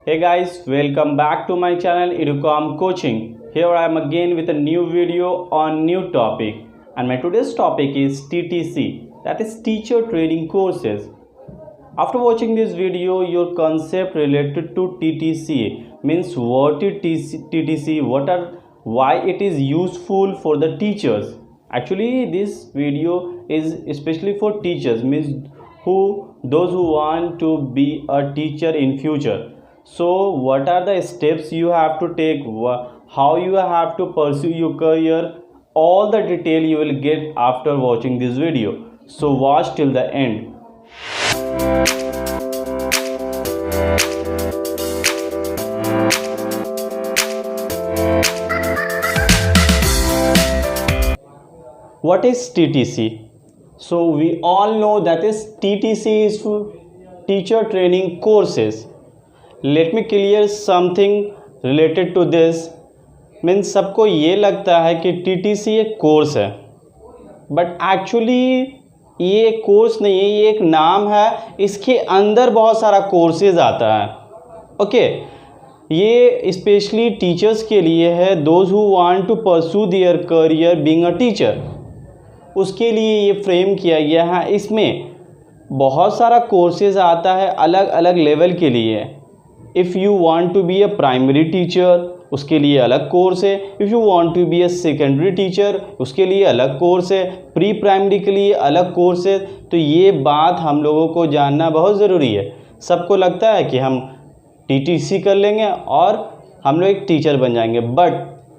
Hey guys, welcome back to my channel Educom Coaching. Here I am again with a new video on new topic, and my today's topic is TTC, that is Teacher Training Courses. After watching this video, your concept related to TTC means what is TTC, why it is useful for the teachers. Actually, this video is especially for teachers, means those who want to be a teacher in future. So what are the steps you have to take, how you have to pursue your career, all the detail you will get after watching this video. So watch till the end. What is TTC? So we all know that is TTC is for Teacher Training Courses. Let me clear something related to this. Means सबको ये लगता है कि TTC एक course है, but actually ये course नहीं है, ये एक नाम है. इसके अंदर बहुत सारा कोर्सेज आता है. ओके, ये स्पेशली टीचर्स के लिए है, those who want to pursue their career being a teacher. उसके लिए ये फ्रेम किया गया है. इसमें बहुत सारा कोर्सेज आता है अलग अलग लेवल के लिए. If you want to be a primary teacher, उसके लिए अलग कोर्स है. If you want to be a secondary teacher, उसके लिए अलग कोर्स है. प्री प्राइमरी के लिए अलग कोर्स है. तो ये बात हम लोगों को जानना बहुत ज़रूरी है. सबको लगता है कि हम TTC कर लेंगे और हम लोग एक टीचर बन जाएंगे, बट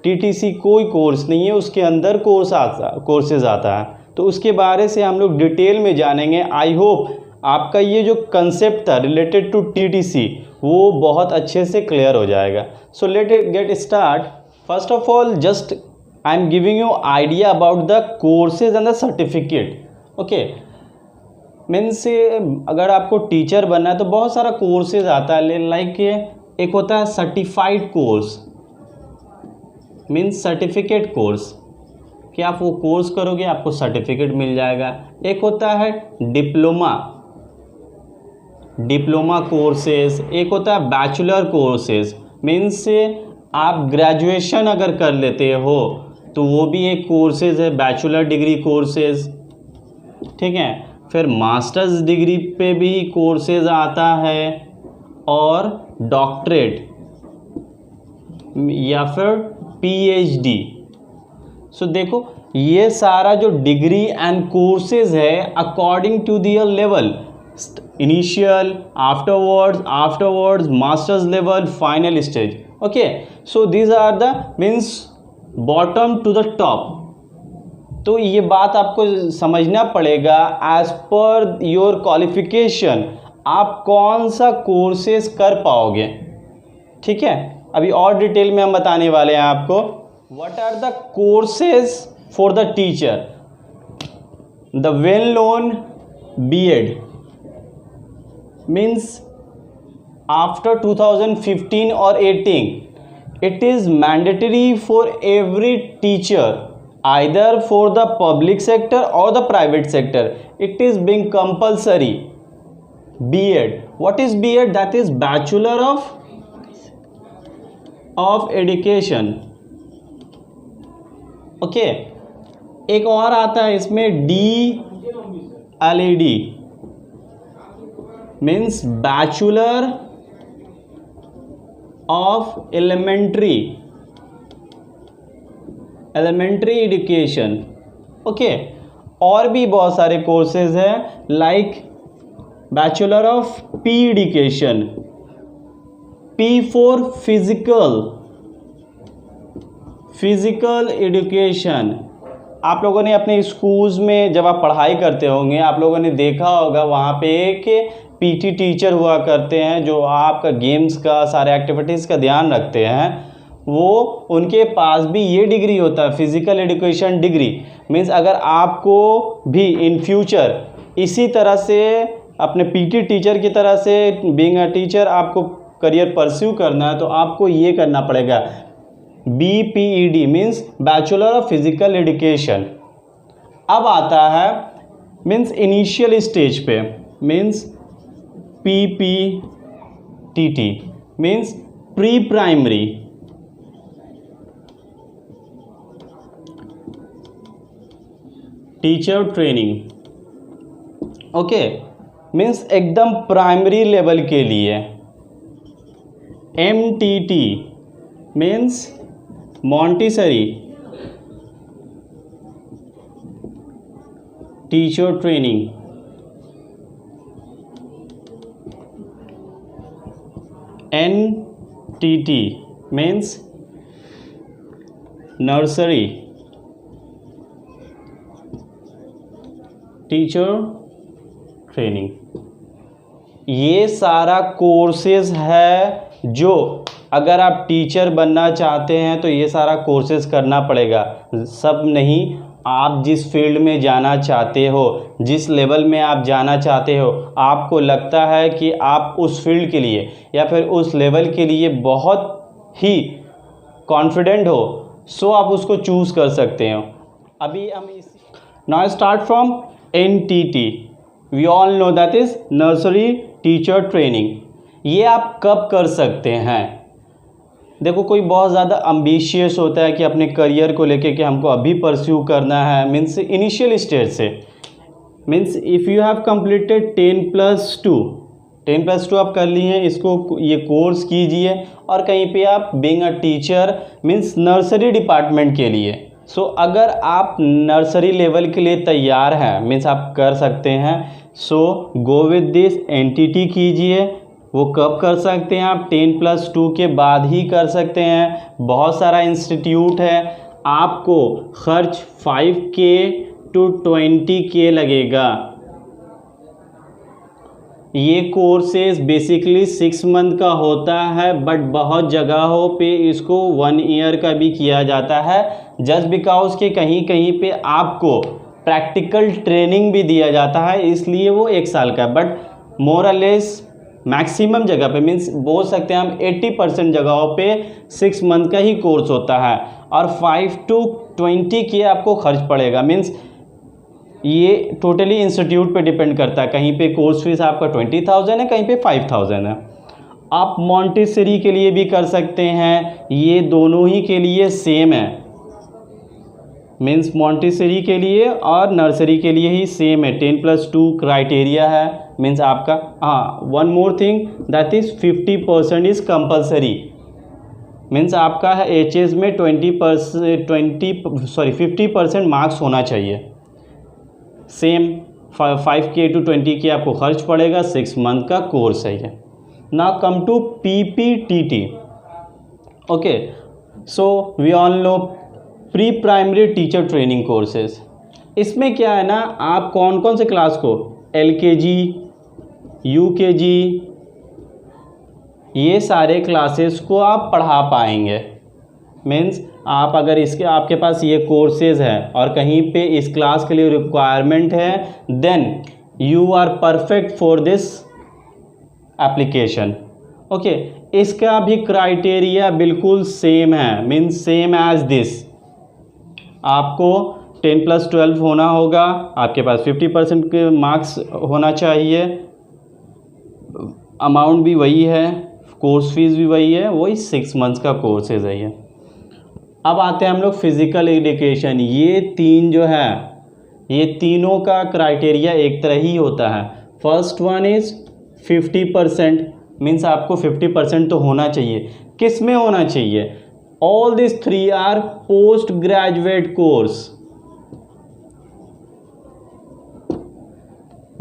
TTC कोई कोर्स नहीं है, उसके अंदर कोर्सेज आता है. तो उसके बारे से हम लोग डिटेल में जानेंगे. आई होप आपका ये जो कंसेप्ट था रिलेटेड टू TTC वो बहुत अच्छे से क्लियर हो जाएगा. So let it get start. First of all just I am giving you idea about the courses and the certificate. Okay, means अगर आपको टीचर बनना है तो बहुत सारा कोर्सेज आता है. लाइक एक होता है certified course, means certificate course, कि आप वो कोर्स करोगे आपको सर्टिफिकेट मिल जाएगा. एक होता है डिप्लोमा कोर्सेज. एक होता है बैचलर कोर्सेज, मीन्स आप ग्रेजुएशन अगर कर लेते हो तो वो भी एक कोर्सेज है, बैचलर डिग्री कोर्सेज. ठीक है, फिर मास्टर्स डिग्री पे भी कोर्सेज आता है, और डॉक्टरेट या फिर PhD. सो देखो ये सारा जो डिग्री एंड कोर्सेज है according to their level, initial, afterwards masters level, final stage. Okay, so these are the means bottom to the top. तो ये बात आपको समझना पड़ेगा एज पर योर क्वालिफिकेशन आप कौन सा कोर्सेज कर पाओगे. ठीक है, अभी और डिटेल में हम बताने वाले हैं आपको. What are the courses for the teacher. The well known B.Ed means after 2015 or 18 it is mandatory for every teacher, either for the public sector or the private sector. It is being compulsory. B.Ed, what is B.Ed? That is Bachelor of Education. Okay, एक और आता है इसमें DLED means bachelor of elementary education. Okay, और भी बहुत सारे courses हैं like bachelor of P education, P for physical education. आप लोगों ने अपने स्कूल्स में जब आप पढ़ाई करते होंगे आप लोगों ने देखा होगा वहाँ पे एक PT टीचर हुआ करते हैं जो आपका गेम्स का सारे एक्टिविटीज़ का ध्यान रखते हैं. वो उनके पास भी ये डिग्री होता है, फिजिकल एजुकेशन डिग्री. मीन्स अगर आपको भी इन फ्यूचर इसी तरह से अपने PT टीचर की तरह से बीइंग अ टीचर आपको करियर परस्यू करना है तो आपको ये करना पड़ेगा. BPED means bachelor of physical education. अब आता है मीन्स इनिशियल स्टेज पे means PPTT means pre primary, teacher training, okay, means एकदम प्राइमरी लेवल के लिए। MTT means Montessori teacher training. NTT means nursery teacher training. ये सारा कोर्सेज है जो अगर आप टीचर बनना चाहते हैं तो ये सारा कोर्सेज करना पड़ेगा। सब नहीं, आप जिस फील्ड में जाना चाहते हो, जिस लेवल में आप जाना चाहते हो, आपको लगता है कि आप उस फील्ड के लिए या फिर उस लेवल के लिए बहुत ही कॉन्फिडेंट हो, सो आप उसको चूज़ कर सकते हो। अभी हम now start from NTT, we all know that is nursery teacher training. ये आप कब कर सकते हैं? देखो, कोई बहुत ज़्यादा अम्बिशियस होता है कि अपने करियर को लेके कि हमको अभी परस्यू करना है, मीन्स इनिशियल स्टेज से, means if you have completed 10+2 आप कर लिए हैं, इसको ये कोर्स कीजिए और कहीं पे आप being a teacher means nursery department के लिए। सो अगर आप नर्सरी लेवल के लिए तैयार हैं, मीन्स आप कर सकते हैं, सो गो विद दिस NTT कीजिए। वो कब कर सकते हैं आप? 10+2 के बाद ही कर सकते हैं। बहुत सारा इंस्टीट्यूट है, आपको खर्च 5K to 20K लगेगा। ये कोर्सेज बेसिकली 6 मंथ का होता है, बट बहुत जगहों पे इसको 1 ईयर का भी किया जाता है, जस्ट बिकॉज के कहीं कहीं पे आपको प्रैक्टिकल ट्रेनिंग भी दिया जाता है, इसलिए वो 1 साल का। बट मोर और लेस मैक्सिमम जगह पे मीन्स बोल सकते हैं हम 80% जगहों पे 6 मंथ का ही कोर्स होता है और 5 to 20K आपको खर्च पड़ेगा। मीन्स ये टोटली इंस्टीट्यूट पे डिपेंड करता है, कहीं पे कोर्स फीस आपका 20,000 है, कहीं पे 5,000 है। आप मॉन्टेसरी के लिए भी कर सकते हैं, ये दोनों ही के लिए सेम है, मीन्स मॉन्टेसरी के लिए और नर्सरी के लिए ही सेम है। 10+2 क्राइटेरिया है, मीन्स आपका one more thing that is 50% is compulsory, means आपका HS में 50% मार्क्स होना चाहिए। सेम 5K to 20K आपको खर्च पड़ेगा, 6 मंथ का कोर्स है ये। Now come to PPTT, okay, so we all know pre primary teacher training courses. इसमें क्या है ना, आप कौन कौन से क्लास को, LKG, UKG, ये सारे क्लासेस को आप पढ़ा पाएंगे। मीन्स आप अगर इसके आपके पास ये कोर्सेज है और कहीं पे इस क्लास के लिए रिक्वायरमेंट है, then you are perfect for this application, okay. इसका भी क्राइटेरिया बिल्कुल सेम है, मीन्स सेम एज दिस। आपको 10+12 होना होगा, आपके पास 50% के मार्क्स होना चाहिए, अमाउंट भी वही है, कोर्स फीस भी वही है, वही 6 मंथ्स का कोर्सेज है ये। अब आते हैं हम लोग फिज़िकल एजुकेशन। ये तीन जो है, ये तीनों का क्राइटेरिया एक तरह ही होता है। फर्स्ट वन इज़ 50%, मीन्स आपको 50% तो होना चाहिए। किस में होना चाहिए? All this 3 R post graduate course,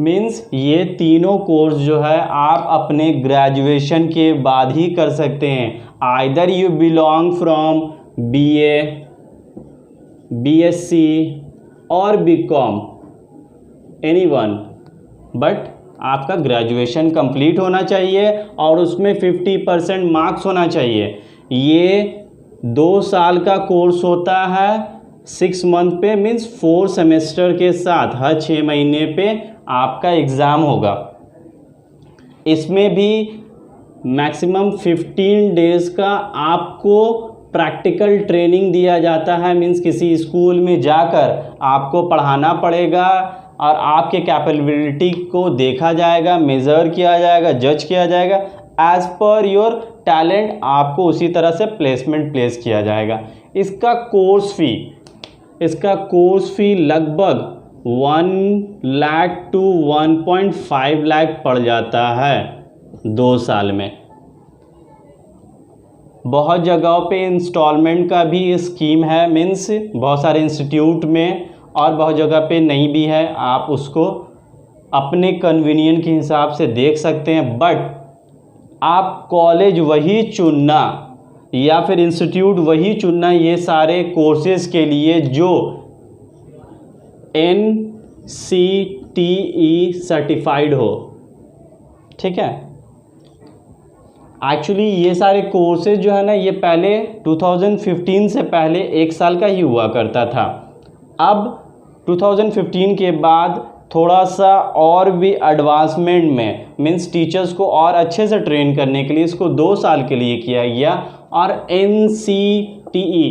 means ये तीनों कोर्स जो है आप अपने ग्रेजुएशन के बाद ही कर सकते हैं। Either you belong from BA, BSc और BCom, एनीवन, बट आपका ग्रेजुएशन कंप्लीट होना चाहिए और उसमें 50% मार्क्स होना चाहिए। ये 2 साल का कोर्स होता है, 6 मंथ पे, मीन्स 4 सेमेस्टर के साथ हर 6 महीने पे आपका एग्ज़ाम होगा। इसमें भी मैक्सिमम 15 डेज़ का आपको प्रैक्टिकल ट्रेनिंग दिया जाता है, मीन्स किसी स्कूल में जाकर आपको पढ़ाना पड़ेगा और आपके कैपेबिलिटी को देखा जाएगा, मेज़र किया जाएगा, जज किया जाएगा एज़ पर योर टैलेंट आपको उसी तरह से प्लेसमेंट प्लेस किया जाएगा। इसका कोर्स फी लगभग 1 लाख टू 1.5 लाख पड़ जाता है 2 साल में। बहुत जगहों पे इंस्टॉलमेंट का भी स्कीम है, मीन्स बहुत सारे इंस्टीट्यूट में, और बहुत जगह पे नहीं भी है। आप उसको अपने कन्वीनियंट के हिसाब से देख सकते हैं, बट आप कॉलेज वही चुनना या फिर इंस्टीट्यूट वही चुनना ये सारे कोर्सेज के लिए जो NCTE सर्टिफाइड हो। ठीक है, एक्चुअली ये सारे कोर्सेज जो है ना, ये पहले 2015 से पहले 1 साल का ही हुआ करता था। अब 2015 के बाद थोड़ा सा और भी एडवांसमेंट में, मीन्स टीचर्स को और अच्छे से ट्रेन करने के लिए इसको 2 साल के लिए किया गया। और NCTE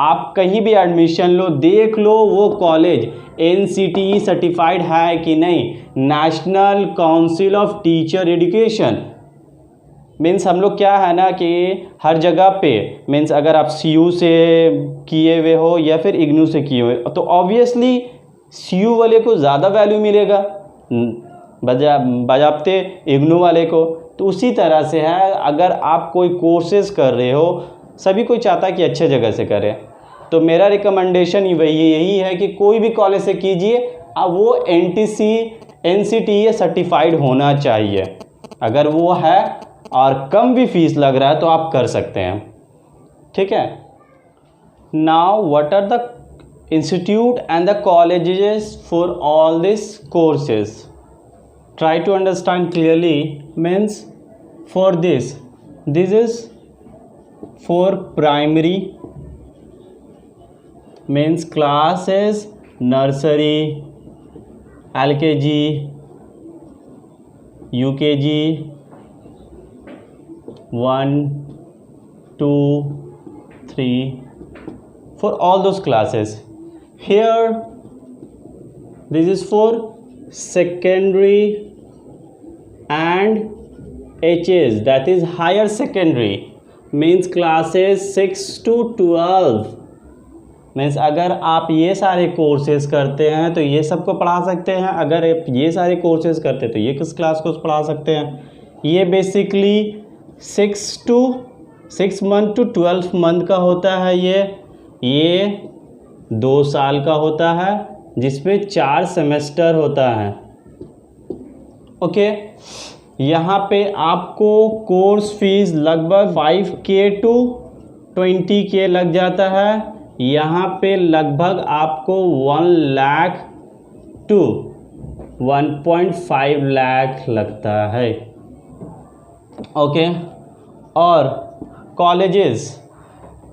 आप कहीं भी एडमिशन लो, देख लो वो कॉलेज NCTE सर्टिफाइड है कि नहीं, national council of teacher education. Means हम लोग क्या है ना कि हर जगह पे, मीन्स अगर आप CU से किए हुए हो या फिर IGNOU से किए हुए, तो ऑब्वियसली CU वाले को ज़्यादा वैल्यू मिलेगा बजाबते IGNOU वाले को। तो उसी तरह से है, अगर आप कोई कोर्सेज कर रहे हो, सभी कोई चाहता है कि अच्छे जगह से करें, तो मेरा रिकमेंडेशन यही है कि कोई भी कॉलेज से कीजिए, अब वो NCTE सर्टिफाइड होना चाहिए। अगर वो है और कम भी फीस लग रहा है तो आप कर सकते हैं। ठीक है, now what are the institute and the colleges for all this courses, try to understand clearly. Means for this is for primary, means classes nursery, LKG, UKG, 1, 2, 3, for all those classes. Here this is for secondary and HS, that is higher secondary, means classes 6 to 12। Means अगर आप ये सारे courses करते हैं तो ये सबको पढ़ा सकते हैं, अगर आप ये सारे कोर्सेज करते हैं तो ये किस क्लास को पढ़ा सकते हैं। ये बेसिकली 6 मंथ टू 12 मंथ का होता है। ये 2 साल का होता है, जिसमें 4 सेमेस्टर होता है। ओके, यहाँ पे आपको कोर्स फीस लगभग 5K to 20K लग जाता है। यहाँ पे लगभग आपको 1 लाख टू 1.5 लाख लगता है। ओके, और कॉलेजेस,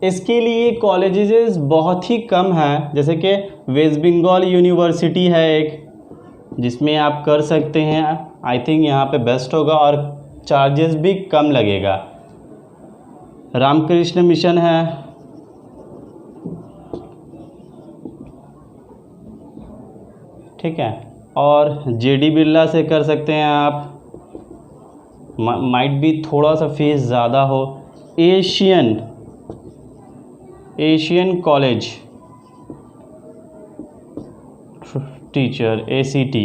इसके लिए कॉलेजेस बहुत ही कम हैं, जैसे कि वेस्ट बंगाल यूनिवर्सिटी है एक, जिसमें आप कर सकते हैं। आई थिंक यहाँ पे बेस्ट होगा और चार्जेस भी कम लगेगा। रामकृष्ण मिशन है, ठीक है, और JD बिरला से कर सकते हैं आप, माइट भी थोड़ा सा फीस ज़्यादा हो। एशियन कॉलेज टीचर, ACT,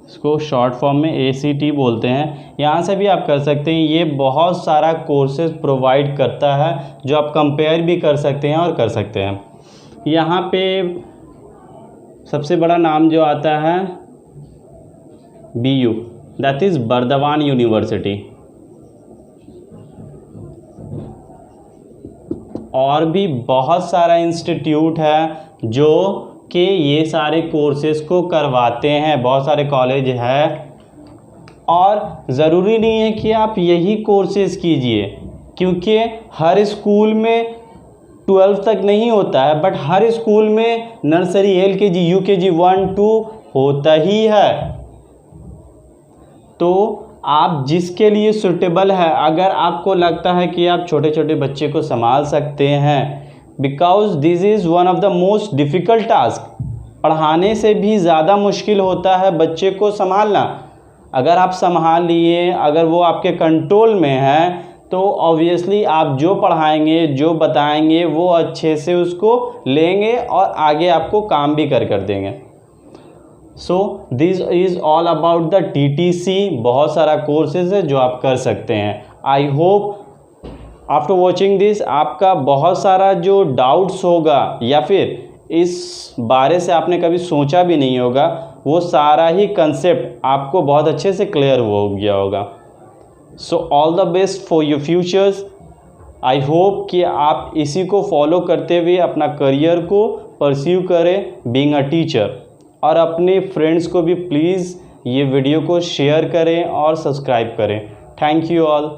इसको शॉर्ट फॉर्म में ACT बोलते हैं। यहाँ से भी आप कर सकते हैं। ये बहुत सारा कोर्सेज प्रोवाइड करता है जो आप कंपेयर भी कर सकते हैं और कर सकते हैं। यहाँ पे सबसे बड़ा नाम जो आता है BU, that is Burdwan university. और भी बहुत सारा इंस्टीट्यूट है जो कि ये सारे कोर्सेज को करवाते हैं, बहुत सारे कॉलेज है। और ज़रूरी नहीं है कि आप यही कोर्सेज कीजिए, क्योंकि हर स्कूल में 12 तक नहीं होता है, बट हर स्कूल में नर्सरी, LKG, UKG 1, 2 होता ही है। तो आप जिसके लिए सूटेबल है, अगर आपको लगता है कि आप छोटे छोटे बच्चे को संभाल सकते हैं, because this is one of the most difficult task. पढ़ाने से भी ज़्यादा मुश्किल होता है बच्चे को संभालना। अगर आप संभाल लिए, अगर वो आपके कंट्रोल में है, तो ऑब्वियसली आप जो पढ़ाएंगे जो बताएंगे वो अच्छे से उसको लेंगे और आगे आपको काम भी कर देंगे। So this is all about the TTC। बहुत सारा कोर्सेज है जो आप कर सकते हैं। I hope after watching this आपका बहुत सारा जो डाउट्स होगा या फिर इस बारे से आपने कभी सोचा भी नहीं होगा, वो सारा ही कंसेप्ट आपको बहुत अच्छे से क्लियर हो गया होगा। So all the best for your futures. I hope कि आप इसी को फॉलो करते हुए अपना करियर को परस्यू करें बीइंग अ टीचर, और अपने फ्रेंड्स को भी प्लीज़ ये वीडियो को शेयर करें और सब्सक्राइब करें। Thank you all.